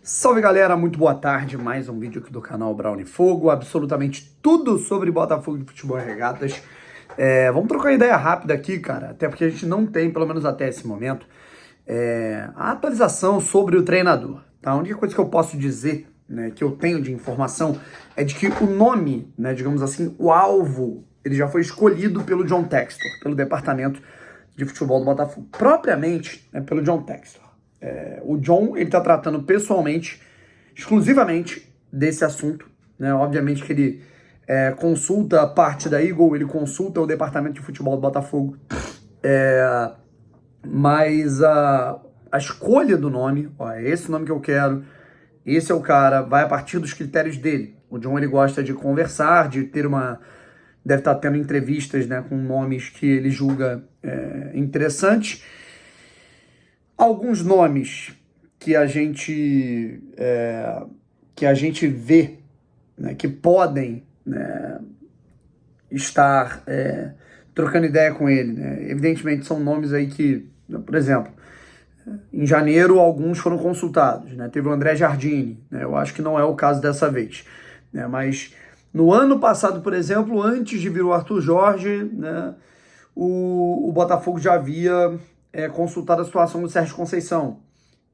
Salve galera, muito boa tarde, mais um vídeo aqui do canal Brownie Fogo, absolutamente tudo sobre Botafogo de Futebol e Regatas. Vamos trocar uma ideia rápida aqui, cara, até porque a gente não tem, pelo menos até esse momento, a atualização sobre o treinador, tá? A única coisa que eu posso dizer, né, que eu tenho de informação, é de que o nome, né, digamos assim, o alvo, ele já foi escolhido pelo John Textor, pelo departamento de futebol do Botafogo, propriamente, né, pelo John Textor. O John, ele tá tratando pessoalmente, exclusivamente desse assunto, né? Obviamente que ele consulta a parte da Eagle, ele consulta o departamento de futebol do Botafogo, mas a escolha do nome, ó, é esse o nome que eu quero, esse é o cara, vai a partir dos critérios dele. O John, ele gosta de conversar, de ter deve estar tendo entrevistas, né, com nomes que ele julga interessantes. Alguns nomes que a gente vê, né, que podem, né, estar trocando ideia com ele, né? Evidentemente são nomes aí que, por exemplo, em janeiro alguns foram consultados, né? Teve o André Jardine, né? Eu acho que não é o caso dessa vez, né? Mas no ano passado, por exemplo, antes de vir o Arthur Jorge, né, o Botafogo já havia consultado a situação do Sérgio Conceição.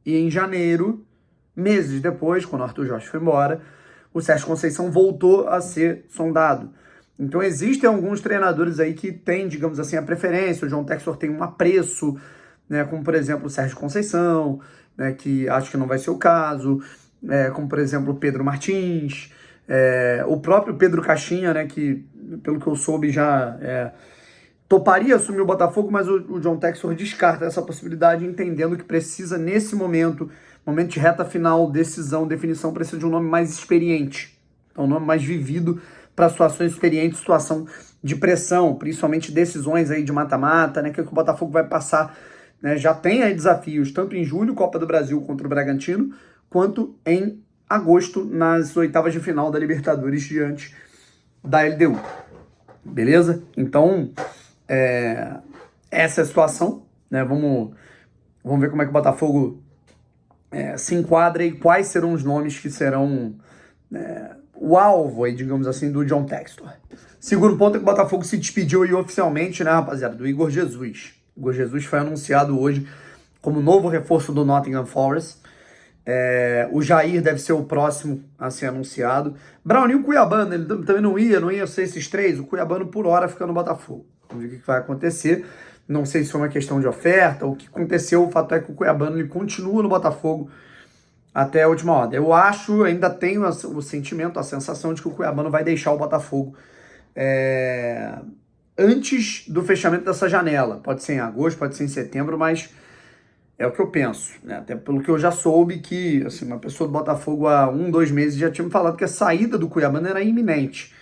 E em janeiro, meses depois, quando o Arthur Jorge foi embora, o Sérgio Conceição voltou a ser sondado. Então existem alguns treinadores aí que têm, digamos assim, a preferência. O John Textor tem um apreço, né, como por exemplo o Sérgio Conceição, né, que acho que não vai ser o caso, como por exemplo o Pedro Martins, o próprio Pedro Caixinha, né, que pelo que eu soube já toparia assumir o Botafogo, mas o John Textor descarta essa possibilidade, entendendo que precisa, nesse momento de reta final, decisão, definição, precisa de um nome mais experiente, um nome mais vivido para situações experientes, situação de pressão, principalmente decisões aí de mata-mata, né, que o Botafogo vai passar, né, já tem aí desafios, tanto em julho, Copa do Brasil contra o Bragantino, quanto em agosto, nas oitavas de final da Libertadores, diante da LDU. Beleza? Então, essa é a situação, né? Vamos ver como é que o Botafogo se enquadra e quais serão os nomes que serão o alvo, aí, digamos assim, do John Textor. Segundo ponto é que o Botafogo se despediu aí oficialmente, né, rapaziada, do Igor Jesus. O Igor Jesus foi anunciado hoje como novo reforço do Nottingham Forest. O Jair deve ser o próximo a ser anunciado. Browninho, o Cuiabano, ele também não ia ser esses três. O Cuiabano por hora fica no Botafogo. Vamos ver o que vai acontecer. Não sei se foi uma questão de oferta, o que aconteceu, o fato é que o Cuiabano ele continua no Botafogo até a última hora. Eu acho, ainda tenho o sentimento, a sensação de que o Cuiabano vai deixar o Botafogo antes do fechamento dessa janela. Pode ser em agosto, pode ser em setembro, mas é o que eu penso, né? Até pelo que eu já soube que, assim, uma pessoa do Botafogo há 2 meses já tinha me falado que a saída do Cuiabano era iminente.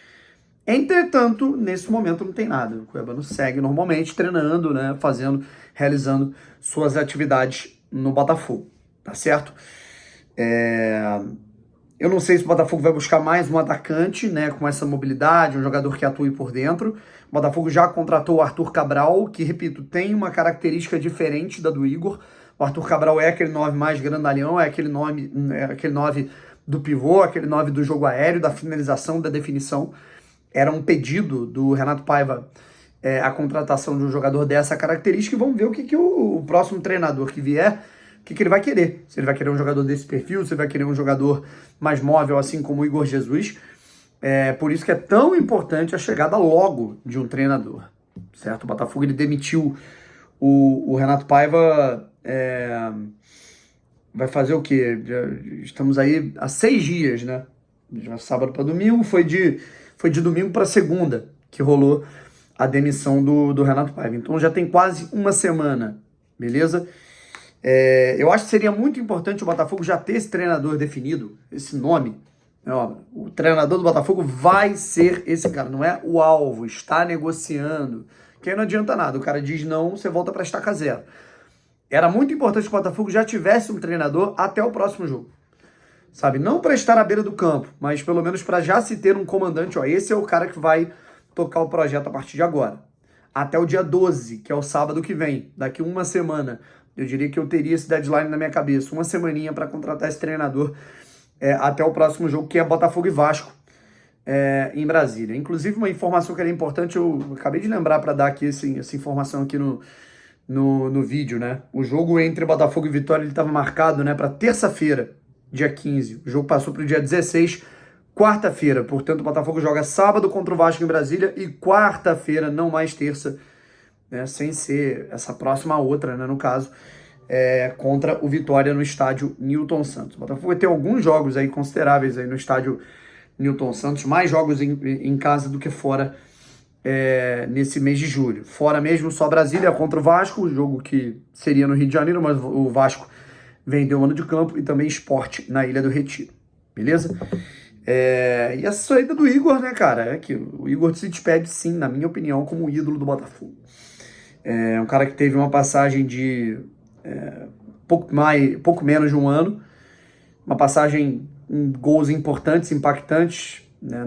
Entretanto, nesse momento não tem nada. O Cuiabano segue normalmente treinando, né, realizando suas atividades no Botafogo, tá certo? Eu não sei se o Botafogo vai buscar mais um atacante, né, com essa mobilidade, um jogador que atue por dentro. O Botafogo já contratou o Arthur Cabral, que, repito, tem uma característica diferente da do Igor. O Arthur Cabral é aquele 9 mais grandalhão, é aquele 9 do pivô, aquele 9 do jogo aéreo, da finalização, da definição. Era um pedido do Renato Paiva a contratação de um jogador dessa característica, e vamos ver o que o próximo treinador que vier, o que ele vai querer. Se ele vai querer um jogador desse perfil, se ele vai querer um jogador mais móvel, assim como o Igor Jesus. Por isso que é tão importante a chegada logo de um treinador, certo? O Botafogo ele demitiu o Renato Paiva, vai fazer o quê? Estamos aí há 6 dias, né? De sábado para domingo, foi de domingo para segunda que rolou a demissão do Renato Paiva. Então já tem quase uma semana, beleza? Eu acho que seria muito importante o Botafogo já ter esse treinador definido, esse nome. O treinador do Botafogo vai ser esse cara, não é o alvo, está negociando. Que aí não adianta nada, o cara diz não, você volta para estaca zero. Era muito importante que o Botafogo já tivesse um treinador até o próximo jogo. Sabe, não para estar à beira do campo, mas pelo menos para já se ter um comandante, esse é o cara que vai tocar o projeto a partir de agora. Até o dia 12, que é o sábado que vem, daqui uma semana, Eu diria que eu teria esse deadline na minha cabeça, uma semaninha para contratar esse treinador até o próximo jogo, que é Botafogo e Vasco, em Brasília. Inclusive, uma informação que era importante, eu acabei de lembrar para dar aqui essa informação aqui no vídeo, né? O jogo entre Botafogo e Vitória estava marcado, né, para terça-feira, dia 15. O jogo passou para o dia 16, quarta-feira. Portanto, o Botafogo joga sábado contra o Vasco em Brasília e quarta-feira, não mais terça, né, sem ser essa próxima outra, né, no caso, contra o Vitória no estádio Newton Santos. O Botafogo vai ter alguns jogos aí consideráveis aí no estádio Newton Santos, mais jogos em casa do que fora nesse mês de julho. Fora mesmo, só Brasília contra o Vasco, o jogo que seria no Rio de Janeiro, mas o Vasco vendeu o mando de campo, e também Sport na Ilha do Retiro. Beleza? E a saída do Igor, né, cara? É aquilo. O Igor se despede, sim, na minha opinião, como ídolo do Botafogo. É um cara que teve uma passagem de pouco menos de um ano, uma passagem em gols importantes, impactantes, né,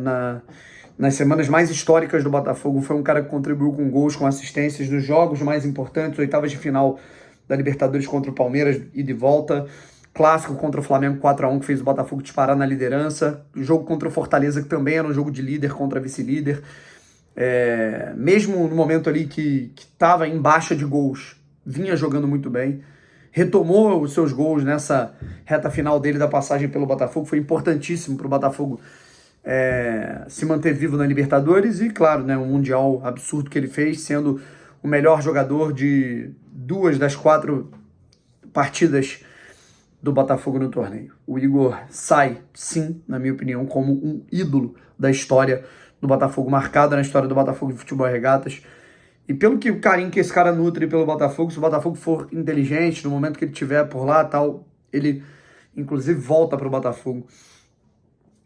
nas semanas mais históricas do Botafogo. Foi um cara que contribuiu com gols, com assistências nos jogos mais importantes, oitavas de final da Libertadores contra o Palmeiras e de volta, clássico contra o Flamengo 4-1, que fez o Botafogo disparar na liderança, o jogo contra o Fortaleza, que também era um jogo de líder contra vice-líder, mesmo no momento ali que estava em baixa de gols, vinha jogando muito bem, retomou os seus gols nessa reta final dele da passagem pelo Botafogo. Foi importantíssimo para o Botafogo se manter vivo na Libertadores e, claro, né, um Mundial absurdo que ele fez, sendo o melhor jogador de 2 das 4 partidas do Botafogo no torneio. O Igor sai, sim, na minha opinião, como um ídolo da história do Botafogo, marcado na história do Botafogo de Futebol e Regatas. E pelo que o carinho que esse cara nutre pelo Botafogo, se o Botafogo for inteligente, no momento que ele estiver por lá, tal, ele, inclusive, volta para o Botafogo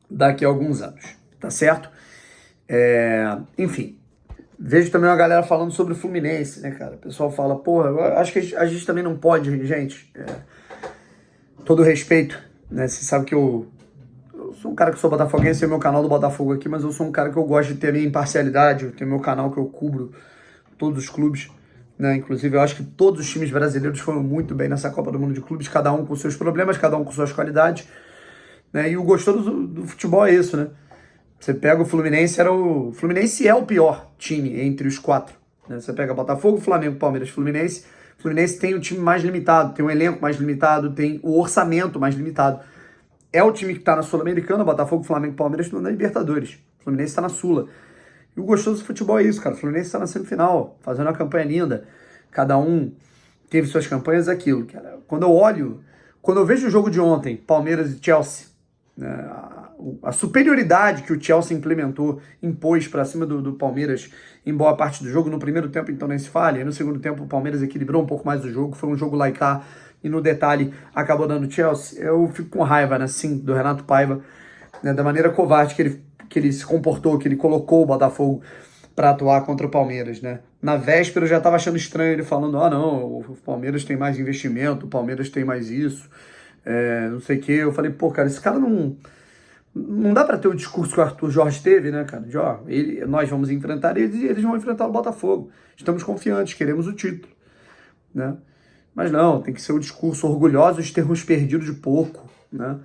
daqui a alguns anos, tá certo? Enfim, vejo também uma galera falando sobre o Fluminense, né, cara? O pessoal fala, porra, eu acho que a gente também não pode, gente, todo respeito, né? Você sabe que eu sou um cara que sou botafoguense, é o meu canal do Botafogo aqui, mas eu sou um cara que eu gosto de ter a minha imparcialidade, eu tenho meu canal que eu cubro todos os clubes, né? Inclusive, eu acho que todos os times brasileiros foram muito bem nessa Copa do Mundo de Clubes, cada um com seus problemas, cada um com suas qualidades, né? E o gostoso do futebol é isso, né? Você pega o Fluminense, o Fluminense é o pior time entre os 4, né? Você pega Botafogo, Flamengo, Palmeiras, Fluminense. O Fluminense tem o time mais limitado, tem um elenco mais limitado, tem o orçamento mais limitado. É o time que está na Sul-Americana, Botafogo, Flamengo, Palmeiras estão na Libertadores. O Fluminense está na Sula. E o gostoso do futebol é isso, cara. O Fluminense está na semifinal, fazendo uma campanha linda. Cada um teve suas campanhas, aquilo, cara. Quando eu vejo o jogo de ontem, Palmeiras e Chelsea, né, a superioridade que o Chelsea impôs para cima do Palmeiras em boa parte do jogo. No primeiro tempo, então, nem se fale. E no segundo tempo, o Palmeiras equilibrou um pouco mais o jogo. Foi um jogo lá e cá, e no detalhe acabou dando Chelsea. Eu fico com raiva, né, sim, do Renato Paiva, né, da maneira covarde que ele se comportou, que ele colocou o Botafogo para atuar contra o Palmeiras, né? Na véspera eu já estava achando estranho ele falando, não, o Palmeiras tem mais investimento, o Palmeiras tem mais isso, não sei o quê. Eu falei, pô, cara, esse cara não dá para ter o discurso que o Arthur Jorge teve, né, cara? De, nós vamos enfrentar eles e eles vão enfrentar o Botafogo. Estamos confiantes, queremos o título, né? Mas não, tem que ser o discurso orgulhoso de termos perdido de pouco, né?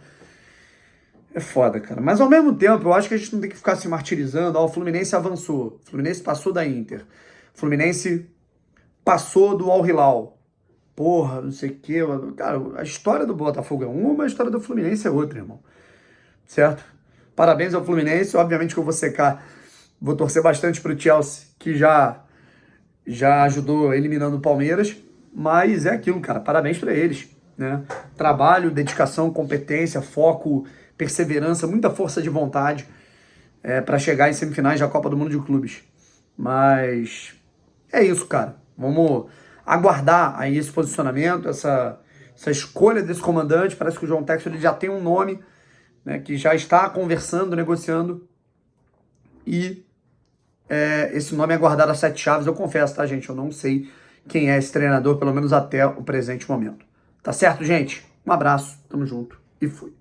É foda, cara. Mas ao mesmo tempo, eu acho que a gente não tem que ficar se martirizando. O Fluminense avançou. O Fluminense passou da Inter. O Fluminense passou do Al Hilal. Porra, não sei o quê. Cara, a história do Botafogo é uma, a história do Fluminense é outra, irmão. Certo? Parabéns ao Fluminense. Obviamente que eu vou secar. Vou torcer bastante pro Chelsea, que já ajudou eliminando o Palmeiras. Mas é aquilo, cara. Parabéns pra eles, né? Trabalho, dedicação, competência, foco, perseverança, muita força de vontade para chegar em semifinais da Copa do Mundo de Clubes. Mas é isso, cara. Vamos aguardar aí esse posicionamento, essa escolha desse comandante. Parece que o João Textor ele já tem um nome, né, que já está conversando, negociando. E esse nome é guardado a 7 chaves. Eu confesso, tá, gente? Eu não sei quem é esse treinador, pelo menos até o presente momento. Tá certo, gente? Um abraço, tamo junto e fui.